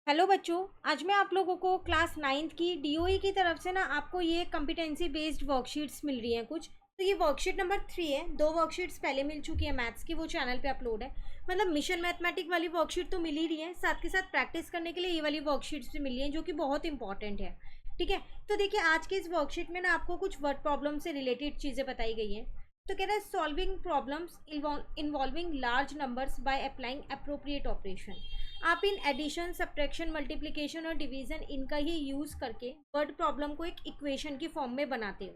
Hello बच्चों, आज मैं आप लोगों को क्लास 9th की डीओई की तरफ से ना आपको ये कॉम्पिटेंसी बेस्ड वर्कशीट्स मिल रही हैं कुछ। तो ये वर्कशीट नंबर 3 है। 2 वर्कशीट्स पहले मिल चुकी है मैथ्स की, वो चैनल पे अपलोड है। मतलब मिशन मैथमेटिक वाली वर्कशीट तो मिल ही रही है, साथ के साथ प्रैक्टिस करने के लिए ये वाली वर्कशीट्स भी मिली हैं जो कि बहुत इंपॉर्टेंट है। ठीक है, तो देखिए आज की इस वर्कशीट में ना आपको कुछ वर्ड प्रॉब्लम से रिलेटेड चीज़ें बताई गई हैं। तो कह रहा है solving problems involving large numbers by applying appropriate operation. आप इन एडिशन, सब्ट्रैक्शन, मल्टीप्लिकेशन और डिवीजन इनका ही यूज़ करके वर्ड प्रॉब्लम को एक इक्वेशन की फॉर्म में बनाते हो,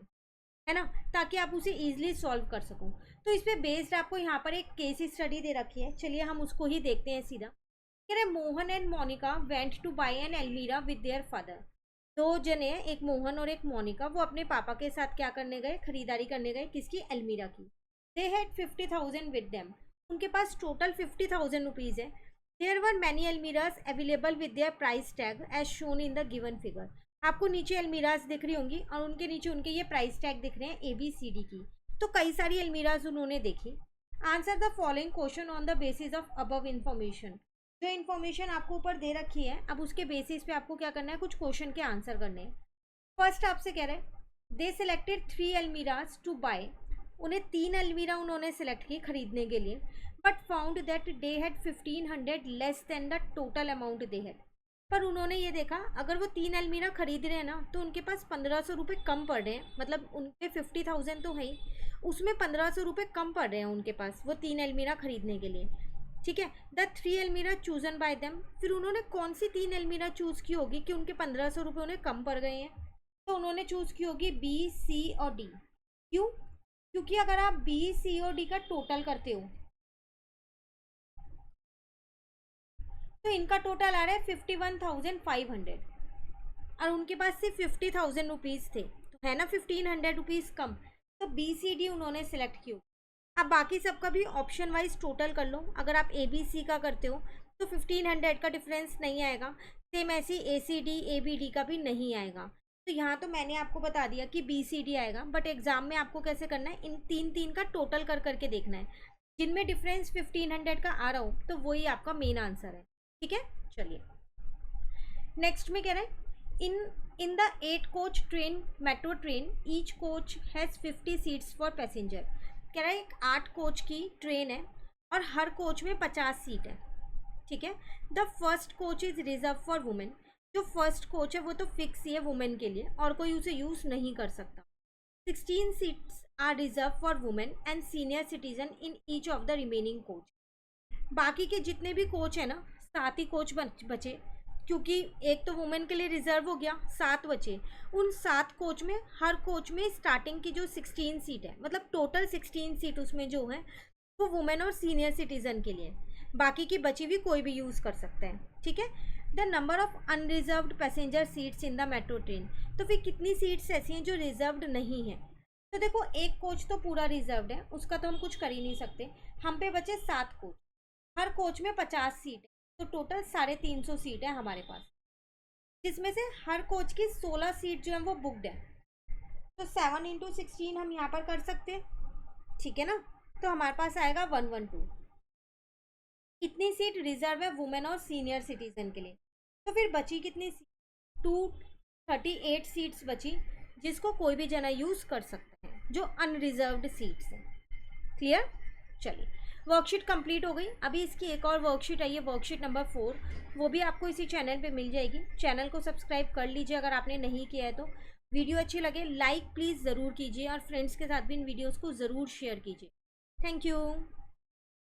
है ना, ताकि आप उसे ईजिली सॉल्व कर सको। तो इस पे बेस्ड आपको यहाँ पर एक केस स्टडी दे रखी है, चलिए हम उसको ही देखते हैं सीधा। कह रहे Mohan and Monika went to buy an almirah with their father. दो जने हैं, एक मोहन और एक मोनिका, वो अपने पापा के साथ क्या करने गए, खरीदारी करने गए, किसकी, एल्मीरा की। They had 50,000 with them. उनके पास टोटल 50,000 रुपीज़ है। There were many almirahs available with their price tag as shown in the given figure. आपको नीचे अलमीराज दिख रही होंगी और उनके नीचे उनके ये प्राइस टैग दिख रहे हैं ABCD की। तो कई सारी अलमीराज उन्होंने देखी। Answer the following question on the basis of above information. जो इन्फॉर्मेशन आपको ऊपर दे रखी है, अब उसके बेसिस पे आपको क्या करना है, कुछ क्वेश्चन के आंसर करने हैं। फर्स्ट आपसे कह रहे हैं they selected 3 almirahs to bye. उन्हें 3 अलमीरा उन्होंने सेलेक्ट की खरीदने के लिए, but found that they had 1500 less than the total amount they had. पर उन्होंने ये देखा अगर वो 3 अलमीरा खरीद रहे हैं ना तो उनके पास 1500 रुपये कम पड़ रहे हैं। मतलब उनके 50,000 तो है ही, उसमें 1500 रुपये कम पड़ रहे हैं उनके पास वो 3 अलमीरा खरीदने के लिए। ठीक है, द 3 अलमीरा चूजन बाय देम। फिर उन्होंने कौन सी 3 अलमीरा चूज़ की होगी कि उनके 1500 रुपये उन्हें कम पड़ गए हैं। तो उन्होंने चूज़ की होगी B, C और D। क्यों? क्योंकि अगर आप B, C और D का टोटल करते हो तो इनका टोटल आ रहा है 51,500 और उनके पास सिर्फ 50,000 रुपीज़ थे, तो है ना 1,500 रुपीज़ कम। तो BCD उन्होंने सेलेक्ट की। अब बाकी सबका भी ऑप्शन वाइज टोटल कर लो। अगर आप ABC का करते हो तो 1,500 का डिफरेंस नहीं आएगा। सेम ऐसी ACD ABD का भी नहीं आएगा। तो यहाँ तो मैंने आपको बता दिया कि BCD आएगा, बट एग्जाम में आपको कैसे करना है, इन तीन तीन का टोटल कर करके देखना है। जिनमें डिफरेंस 1,500 का आ रहा हो तो वही आपका मेन आंसर है। ठीक है, चलिए नेक्स्ट में कह रहे हैं in the 8 coach train metro train each coach has 50 seats for passenger. कह रहा है एक 8 कोच की ट्रेन है और हर कोच में 50 सीट है। ठीक है, the first coach is reserve for women. जो फर्स्ट कोच है वो तो फिक्स ही है वुमेन के लिए और कोई उसे यूज़ नहीं कर सकता। 16 seats are reserve for women and senior citizen in each of the remaining coach. बाकी के जितने भी कोच है ना, 7 ही कोच बचे, क्योंकि एक तो वुमेन के लिए रिजर्व हो गया, 7 बचे। उन 7 कोच में हर कोच में स्टार्टिंग की जो 16 सीट है, मतलब टोटल 16 सीट उसमें जो है वो वुमेन और सीनियर सिटीजन के लिए। बाकी की बची हुई कोई भी यूज़ कर सकते हैं। ठीक है, the number of unreserved passenger seats in the metro train. तो फिर कितनी सीट्स ऐसी हैं जो रिजर्व्ड नहीं है। तो देखो एक कोच तो पूरा रिजर्व्ड है, उसका तो हम कुछ कर ही नहीं सकते। हम पे बचे 7 कोच, हर कोच में 50 सीट है, तो टोटल 350 सीट है हमारे पास, जिसमें से हर कोच की 16 सीट जो है वो बुकड है। तो 7 × 16 हम यहाँ पर कर सकते हैं। ठीक है ना, तो हमारे पास आएगा 112। इतनी सीट रिजर्व है वुमेन और सीनियर सिटीजन के लिए। तो फिर बची कितनी सीट, 238 सीट्स बची, जिसको कोई भी जना यूज़ कर सकते हैं, जो अनरिजर्व्ड सीट्स हैं। क्लियर, चलिए वर्कशीट कंप्लीट हो गई। अभी इसकी एक और वर्कशीट आई है, वर्कशीट नंबर 4, वो भी आपको इसी चैनल पे मिल जाएगी। चैनल को सब्सक्राइब कर लीजिए अगर आपने नहीं किया है तो। वीडियो अच्छी लगे लाइक प्लीज़ ज़रूर कीजिए और फ्रेंड्स के साथ भी इन वीडियोज़ को ज़रूर शेयर कीजिए। Thank you.